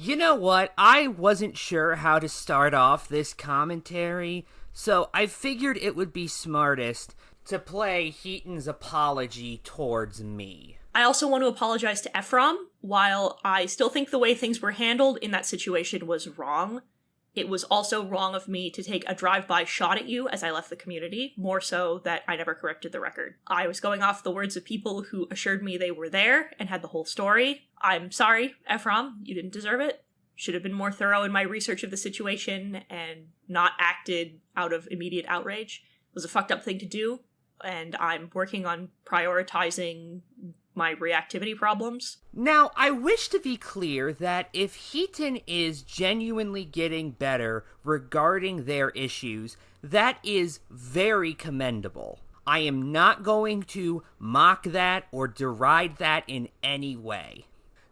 You know what? I wasn't sure how to start off this commentary, so I figured it would be smartest to play Heaton's apology towards me. I also want to apologize to Ephraim. While I still think the way things were handled in that situation was wrong, it was also wrong of me to take a drive-by shot at you as I left the community, more so that I never corrected the record. I was going off the words of people who assured me they were there and had the whole story. I'm sorry, Ephraim, you didn't deserve it. Should have been more thorough in my research of the situation and not acted out of immediate outrage. It was a fucked up thing to do, and I'm working on prioritizing my reactivity problems. Now, I wish to be clear that if Hiten is genuinely getting better regarding their issues, that is very commendable. I am not going to mock that or deride that in any way.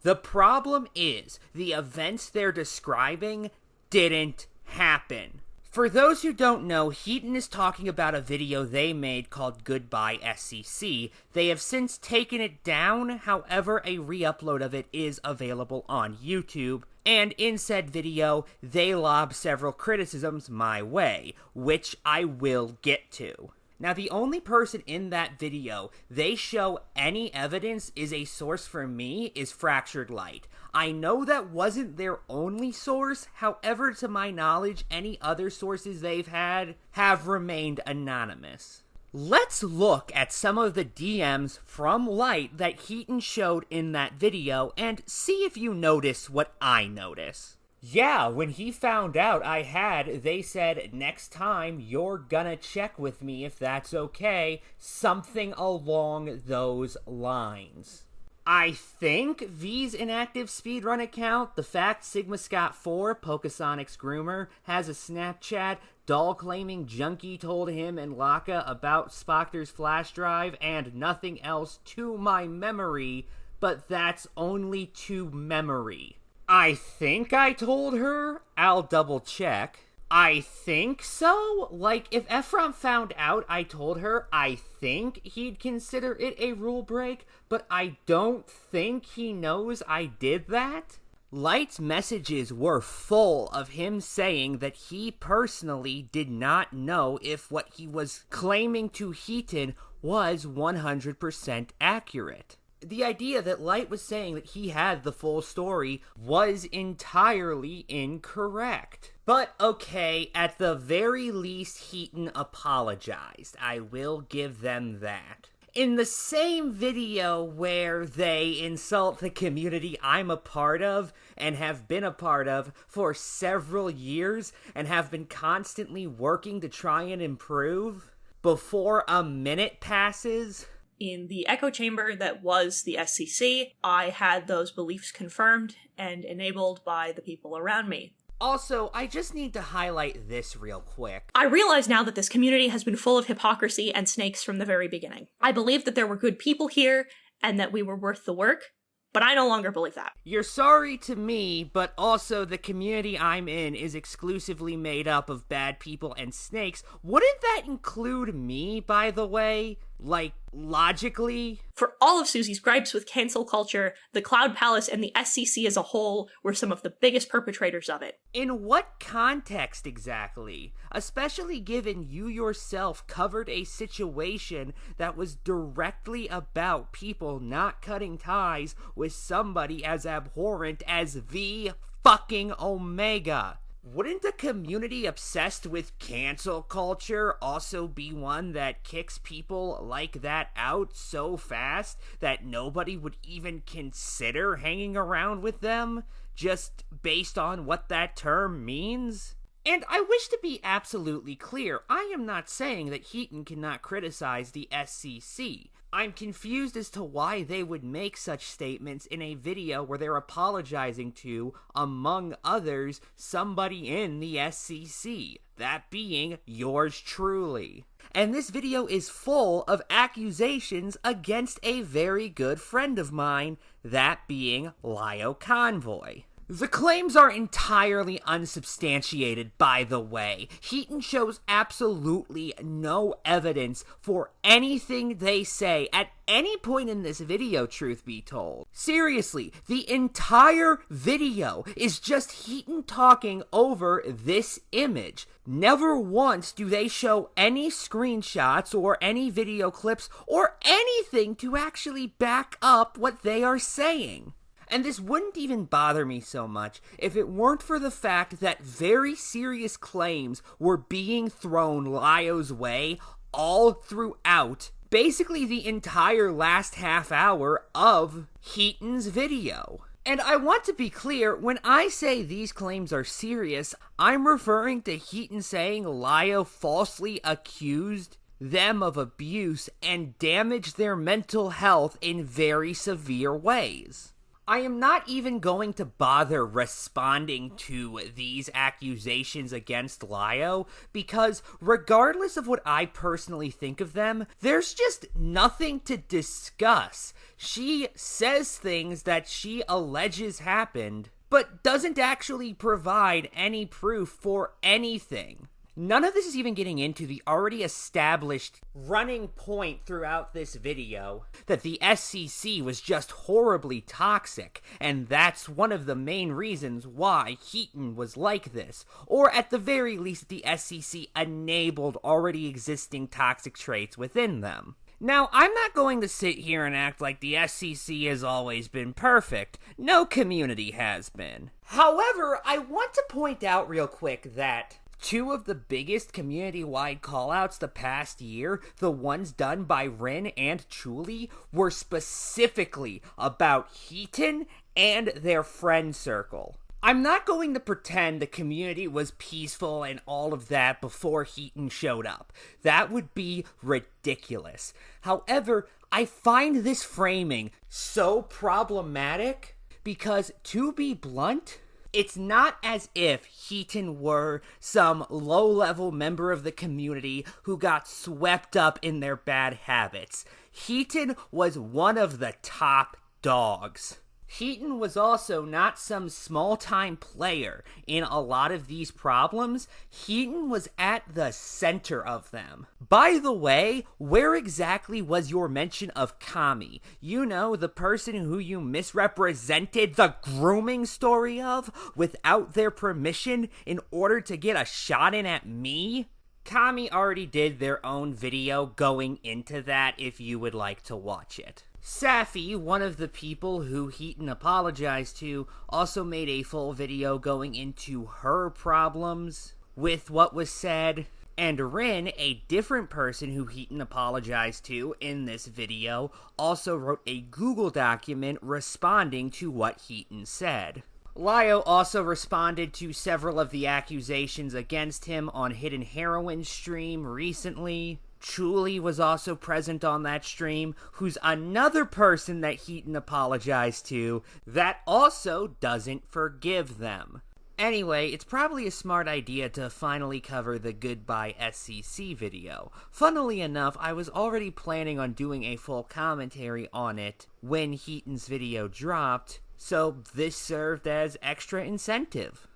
The problem is, the events they're describing didn't happen. For those who don't know, Hiten is talking about a video they made called Goodbye SCC. They have since taken it down, however, a re-upload of it is available on YouTube. And in said video, they lob several criticisms my way, which I will get to. Now, the only person in that video they show any evidence is a source for me is Fractured Light. I know that wasn't their only source, however, to my knowledge, any other sources they've had have remained anonymous. Let's look at some of the DMs from Light that Hiten showed in that video and see if you notice what I notice. Yeah, when he found out I had, they said, next time you're gonna check with me if that's okay, something along those lines. I think V's inactive speedrun account, the fact Sigma Scott 4, Pokesonics Groomer, has a Snapchat, doll claiming Junkie told him and Laka about Spocter's flash drive, and nothing else to my memory, but that's only to memory. I think I told her. I'll double check. I think so. Like, if Ephraim found out I told her, I think he'd consider it a rule break, but I don't think he knows I did that. Light's messages were full of him saying that he personally did not know if what he was claiming to Hiten was 100% accurate. The idea that Light was saying that he had the full story was entirely incorrect. But okay, at the very least, Hiten apologized. I will give them that. In the same video where they insult the community I'm a part of and have been a part of for several years and have been constantly working to try and improve, before a minute passes, in the echo chamber that was the SCC, I had those beliefs confirmed and enabled by the people around me. Also, I just need to highlight this real quick. I realize now that this community has been full of hypocrisy and snakes from the very beginning. I believed that there were good people here and that we were worth the work, but I no longer believe that. You're sorry to me, but also the community I'm in is exclusively made up of bad people and snakes. Wouldn't that include me, by the way? Like, logically? For all of Susie's gripes with cancel culture, the Cloud Palace and the SCC as a whole were some of the biggest perpetrators of it. In what context exactly? Especially given you yourself covered a situation that was directly about people not cutting ties with somebody as abhorrent as the fucking Omega. Wouldn't a community obsessed with cancel culture also be one that kicks people like that out so fast that nobody would even consider hanging around with them, just based on what that term means? And I wish to be absolutely clear, I am not saying that Hiten cannot criticize the SCC. I'm confused as to why they would make such statements in a video where they're apologizing to, among others, somebody in the SCC, that being yours truly. And this video is full of accusations against a very good friend of mine, that being Lio Convoy. The claims are entirely unsubstantiated, by the way. Hiten shows absolutely no evidence for anything they say at any point in this video, truth be told. Seriously, the entire video is just Hiten talking over this image. Never once do they show any screenshots or any video clips or anything to actually back up what they are saying. And this wouldn't even bother me so much if it weren't for the fact that very serious claims were being thrown Lyo's way all throughout basically the entire last half hour of Hiten's video. And I want to be clear, when I say these claims are serious, I'm referring to Hiten saying Lyo falsely accused them of abuse and damaged their mental health in very severe ways. I am not even going to bother responding to these accusations against Lyo because regardless of what I personally think of them, there's just nothing to discuss. She says things that she alleges happened, but doesn't actually provide any proof for anything. None of this is even getting into the already established running point throughout this video that the SCC was just horribly toxic, and that's one of the main reasons why Hiten was like this, or at the very least the SCC enabled already existing toxic traits within them. Now, I'm not going to sit here and act like the SCC has always been perfect. No community has been. However, I want to point out real quick that two of the biggest community-wide callouts the past year, the ones done by Rin and Chuli, were specifically about Hiten and their friend circle. I'm not going to pretend the community was peaceful and all of that before Hiten showed up. That would be ridiculous. However, I find this framing so problematic because, to be blunt, it's not as if Hiten were some low-level member of the community who got swept up in their bad habits. Hiten was one of the top dogs. Hiten was also not some small-time player in a lot of these problems. Hiten was at the center of them. By the way, where exactly was your mention of Kami? You know, the person who you misrepresented the grooming story of without their permission in order to get a shot in at me? Kami already did their own video going into that if you would like to watch it. Safi, one of the people who Hiten apologized to, also made a full video going into her problems with what was said. And Rin, a different person who Hiten apologized to in this video, also wrote a Google document responding to what Hiten said. Lyo also responded to several of the accusations against him on Hidden Heroine's stream recently. Chuli was also present on that stream, who's another person that Hiten apologized to that also doesn't forgive them. Anyway, it's probably a smart idea to finally cover the Goodbye SCC video. Funnily enough, I was already planning on doing a full commentary on it when Hiten's video dropped, so this served as extra incentive.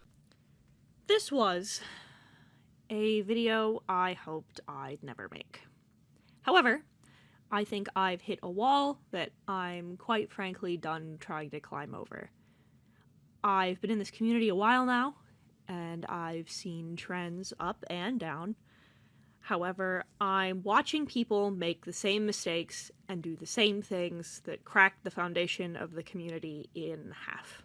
This was a video I hoped I'd never make. However, I think I've hit a wall that I'm quite frankly done trying to climb over. I've been in this community a while now, and I've seen trends up and down. However, I'm watching people make the same mistakes and do the same things that cracked the foundation of the community in half.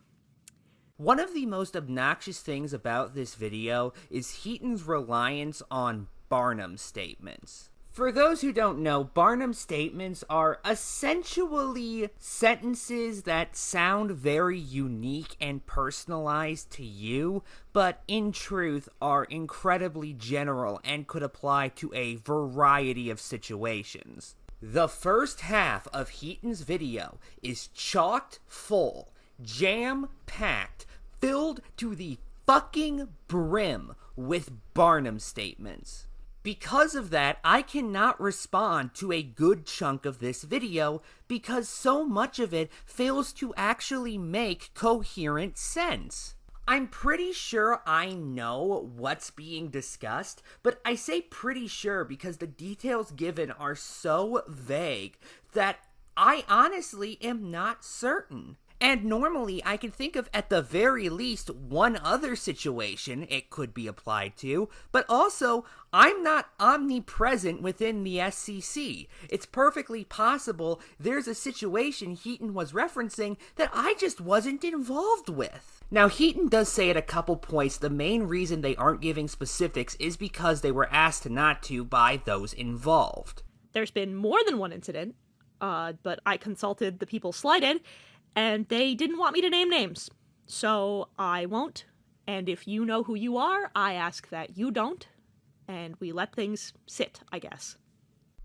One of the most obnoxious things about this video is Hiten's reliance on Barnum statements. For those who don't know, Barnum statements are essentially sentences that sound very unique and personalized to you, but in truth are incredibly general and could apply to a variety of situations. The first half of Hiten's video is chocked full, jam-packed, filled to the fucking brim with Barnum statements. Because of that, I cannot respond to a good chunk of this video because so much of it fails to actually make coherent sense. I'm pretty sure I know what's being discussed, but I say pretty sure because the details given are so vague that I honestly am not certain. And normally I can think of at the very least one other situation it could be applied to, but also I'm not omnipresent within the SCC. It's perfectly possible there's a situation Hiten was referencing that I just wasn't involved with. Now, Hiten does say at a couple points the main reason they aren't giving specifics is because they were asked not to by those involved. There's been more than one incident, but I consulted the people slighted, and they didn't want me to name names. So I won't, and if you know who you are, I ask that you don't, and we let things sit, I guess.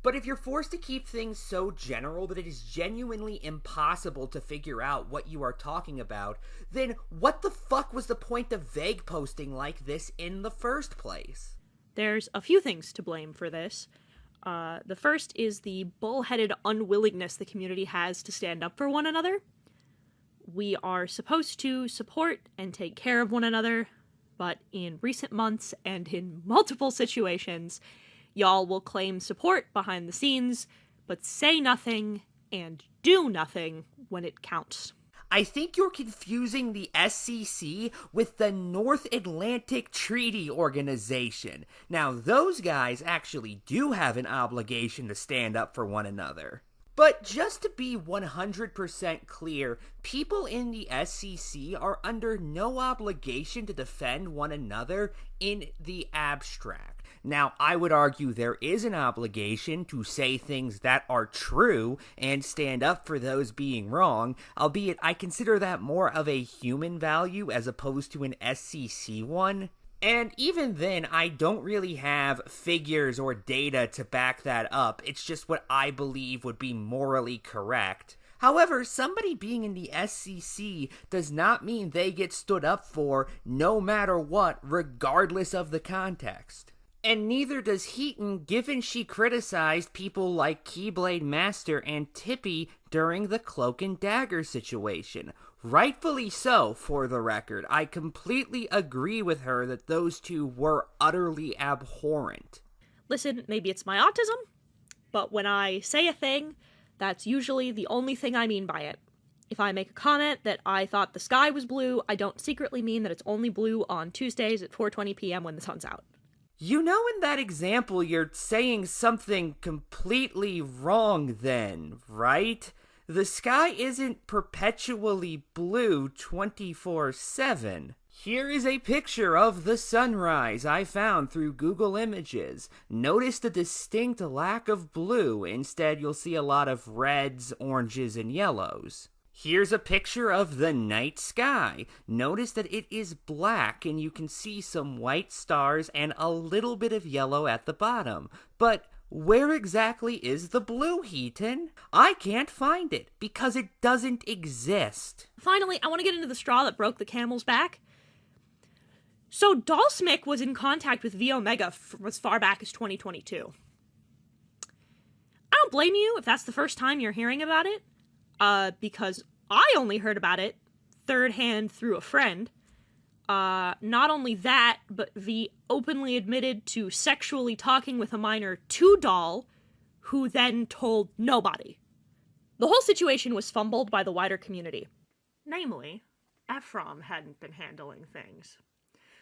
But if you're forced to keep things so general that it is genuinely impossible to figure out what you are talking about, then what the fuck was the point of vague posting like this in the first place? There's a few things to blame for this. The first is the bullheaded unwillingness the community has to stand up for one another. We are supposed to support and take care of one another, but in recent months and in multiple situations, y'all will claim support behind the scenes, but say nothing and do nothing when it counts. I think you're confusing the SCC with the North Atlantic Treaty Organization. Now, those guys actually do have an obligation to stand up for one another. But just to be 100% clear, people in the SCC are under no obligation to defend one another in the abstract. Now, I would argue there is an obligation to say things that are true and stand up for those being wrong, albeit I consider that more of a human value as opposed to an SCC one. And even then, I don't really have figures or data to back that up. It's just what I believe would be morally correct. However, somebody being in the SCC does not mean they get stood up for no matter what, regardless of the context. And neither does Hiten, given she criticized people like Keyblade Master and Tippy during the Cloak and Dagger situation. Rightfully so, for the record. I completely agree with her that those two were utterly abhorrent. Listen, maybe it's my autism, but when I say a thing, that's usually the only thing I mean by it. If I make a comment that I thought the sky was blue, I don't secretly mean that it's only blue on Tuesdays at 4:20 p.m. when the sun's out. You know, in that example, you're saying something completely wrong then, right? The sky isn't perpetually blue 24/7. Here is a picture of the sunrise I found through Google Images. Notice the distinct lack of blue. Instead, you'll see a lot of reds, oranges, and yellows. Here's a picture of the night sky. Notice that it is black and you can see some white stars and a little bit of yellow at the bottom. But where exactly is the blue, Hiten? I can't find it because it doesn't exist. Finally, I want to get into the straw that broke the camel's back. So Dalsmic was in contact with V Omega as far back as 2022. I don't blame you if that's the first time you're hearing about it. Because I only heard about it third hand through a friend. Not only that, but V openly admitted to sexually talking with a minor to Doll, who then told nobody. The whole situation was fumbled by the wider community. Namely, Ephraim hadn't been handling things.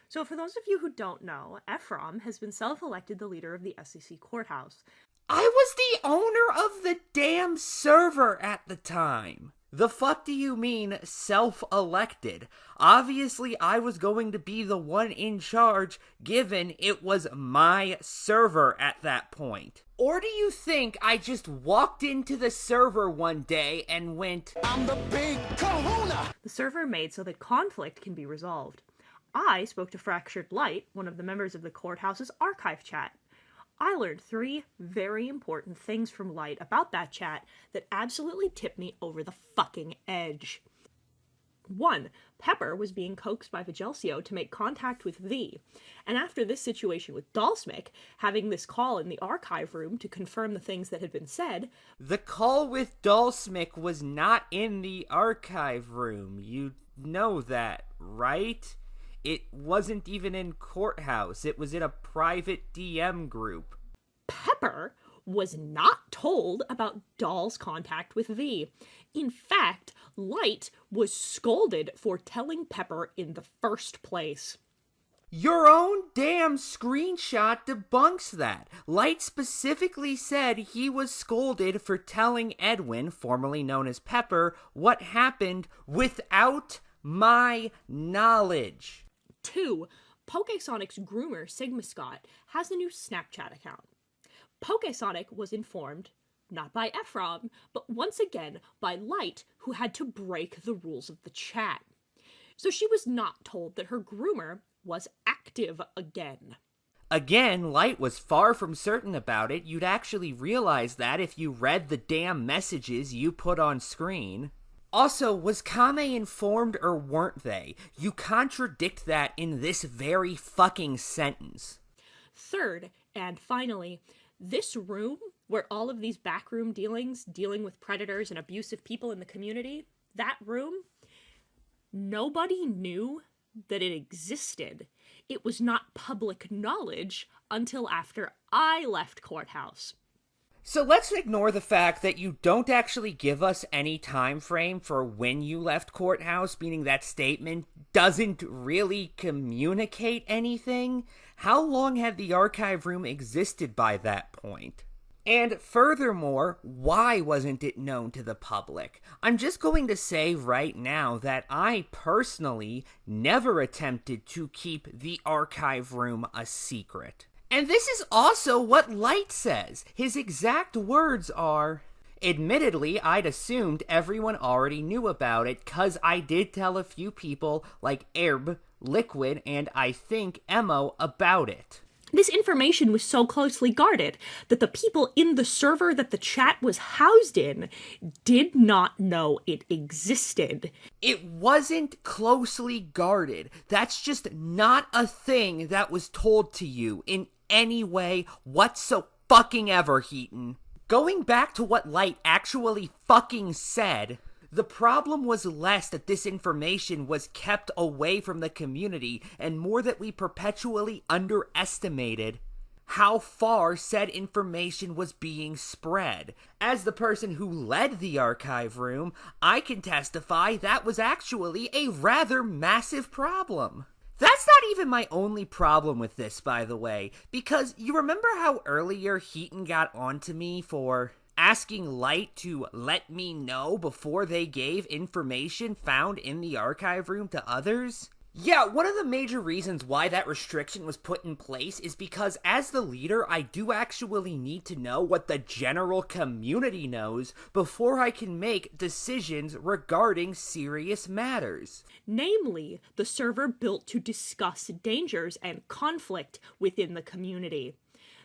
So for those of you who don't know, Ephraim has been self-elected the leader of the SEC courthouse. I was the owner of the damn server at the time. The fuck do you mean self-elected? Obviously, I was going to be the one in charge, given it was my server at that point. Or do you think I just walked into the server one day and went, "I'm the big kahuna"? The server made so that conflict can be resolved. I spoke to Fractured Light, one of the members of the courthouse's archive chat. I learned 3 very important things from Light about that chat that absolutely tipped me over the fucking edge. 1. Pepper was being coaxed by Vigelsio to make contact with V, and after this situation with Dalsmik, having this call in the archive room to confirm the things that had been said... The call with Dalsmik was not in the archive room. You know that, right? It wasn't even in Courthouse. It was in a private DM group. Pepper was not told about Dahl's contact with V. In fact, Light was scolded for telling Pepper in the first place. Your own damn screenshot debunks that. Light specifically said he was scolded for telling Edwin, formerly known as Pepper, what happened without my knowledge. 2. PokeSonic's groomer, Sigma Scott, has a new Snapchat account. PokeSonic was informed, not by Ephraim, but once again by Light, who had to break the rules of the chat. So she was not told that her groomer was active again. Again, Light was far from certain about it. You'd actually realize that if you read the damn messages you put on screen. Also, was Kame informed or weren't they? You contradict that in this very fucking sentence. 3rd, and finally, this room, where all of these backroom dealings, dealing with predators and abusive people in the community, that room, nobody knew that it existed. It was not public knowledge until after I left Courthouse. So let's ignore the fact that you don't actually give us any time frame for when you left Courthouse, meaning that statement doesn't really communicate anything. How long had the archive room existed by that point? And furthermore, why wasn't it known to the public? I'm just going to say right now that I personally never attempted to keep the archive room a secret. And this is also what Light says. His exact words are, admittedly, I'd assumed everyone already knew about it, cause I did tell a few people like Erb, Liquid, and I think Emo about it. This information was so closely guarded that the people in the server that the chat was housed in did not know it existed. It wasn't closely guarded. That's just not a thing that was told to you in any way whatsoever, Hiten. Going back to what Light actually fucking said, the problem was less that this information was kept away from the community and more that we perpetually underestimated how far said information was being spread. As the person who led the archive room, I can testify that was actually a rather massive problem. That's not even my only problem with this, by the way, because you remember how earlier Hiten got onto me for asking Light to let me know before they gave information found in the archive room to others? Yeah, one of the major reasons why that restriction was put in place is because as the leader, I do actually need to know what the general community knows before I can make decisions regarding serious matters. Namely, the server built to discuss dangers and conflict within the community.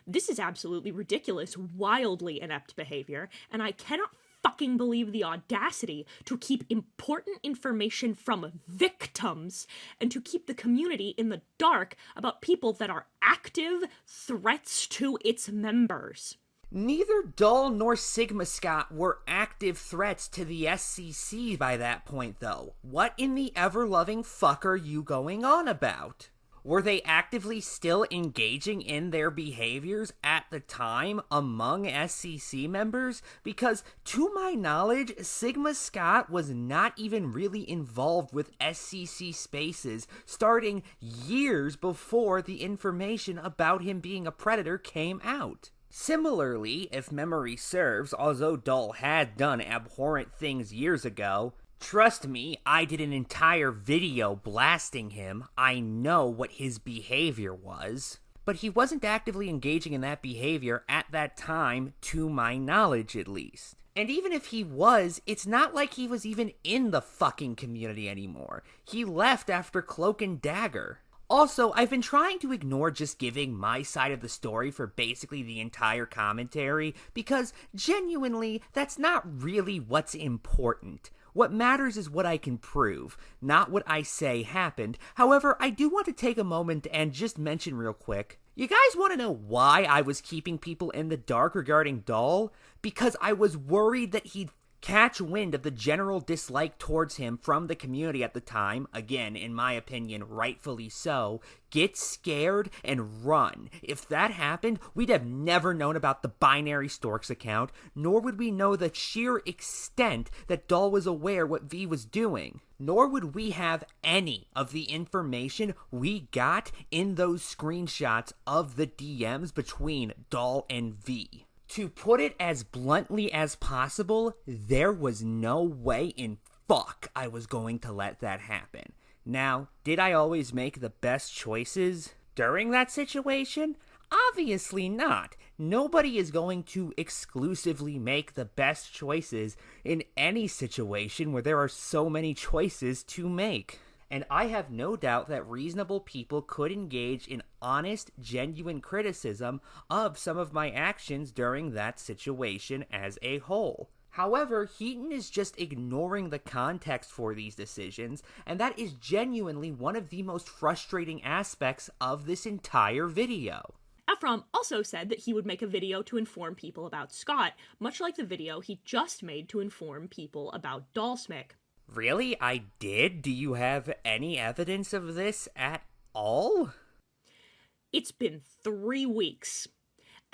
This is absolutely ridiculous, wildly inept behavior, and I cannot fucking believe the audacity to keep important information from victims and to keep the community in the dark about people that are active threats to its members. Neither Dull nor Sigma Scott were active threats to the SCC by that point, though. What in the ever-loving fuck are you going on about? Were they actively still engaging in their behaviors at the time among SCC members? Because, to my knowledge, Sigma Scott was not even really involved with SCC spaces starting years before the information about him being a predator came out. Similarly, if memory serves, although Dull had done abhorrent things years ago, trust me, I did an entire video blasting him. I know what his behavior was. But he wasn't actively engaging in that behavior at that time, to my knowledge at least. And even if he was, it's not like he was even in the fucking community anymore. He left after Cloak and Dagger. Also, I've been trying to ignore just giving my side of the story for basically the entire commentary, because genuinely, that's not really what's important. What matters is what I can prove, not what I say happened. However, I do want to take a moment and just mention real quick. You guys want to know why I was keeping people in the dark regarding Dahl? Because I was worried that he'd catch wind of the general dislike towards him from the community at the time, again, in my opinion, rightfully so, get scared and run. If that happened, we'd have never known about the Binary Storks account, nor would we know the sheer extent that Dahl was aware what V was doing. Nor would we have any of the information we got in those screenshots of the DMs between Dahl and V. To put it as bluntly as possible, there was no way in fuck I was going to let that happen. Now, did I always make the best choices during that situation? Obviously not. Nobody is going to exclusively make the best choices in any situation where there are so many choices to make. And I have no doubt that reasonable people could engage in honest, genuine criticism of some of my actions during that situation as a whole. However, Hiten is just ignoring the context for these decisions, and that is genuinely one of the most frustrating aspects of this entire video. Ephraim also said that he would make a video to inform people about Scott, much like the video he just made to inform people about Dalsmik. Really? I did? Do you have any evidence of this at all? It's been 3 weeks.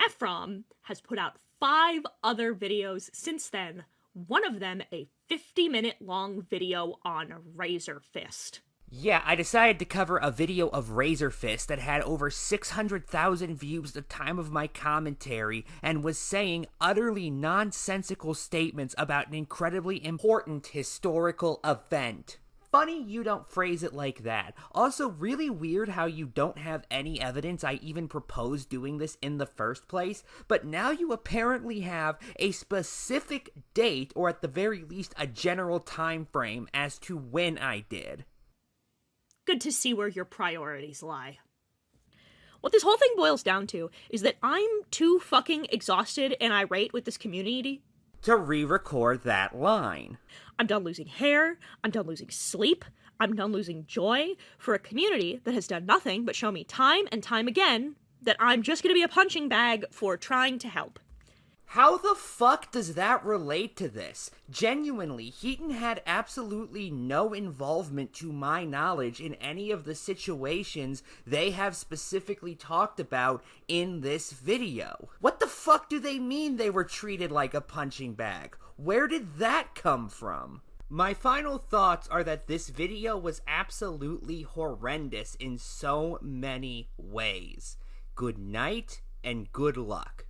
Ephraim has put out 5 other videos since then, one of them a 50-minute long video on Razor Fist. Yeah, I decided to cover a video of Razor Fist that had over 600,000 views at the time of my commentary and was saying utterly nonsensical statements about an incredibly important historical event. Funny you don't phrase it like that. Also, really weird how you don't have any evidence I even proposed doing this in the first place, but now you apparently have a specific date, or at the very least a general time frame as to when I did. Good to see where your priorities lie. What this whole thing boils down to is that I'm too fucking exhausted and irate with this community to re-record that line. I'm done losing hair, I'm done losing sleep, I'm done losing joy for a community that has done nothing but show me time and time again that I'm just gonna be a punching bag for trying to help. How the fuck does that relate to this? Genuinely, Hiten had absolutely no involvement to my knowledge in any of the situations they have specifically talked about in this video. What the fuck do they mean they were treated like a punching bag? Where did that come from? My final thoughts are that this video was absolutely horrendous in so many ways. Good night and good luck.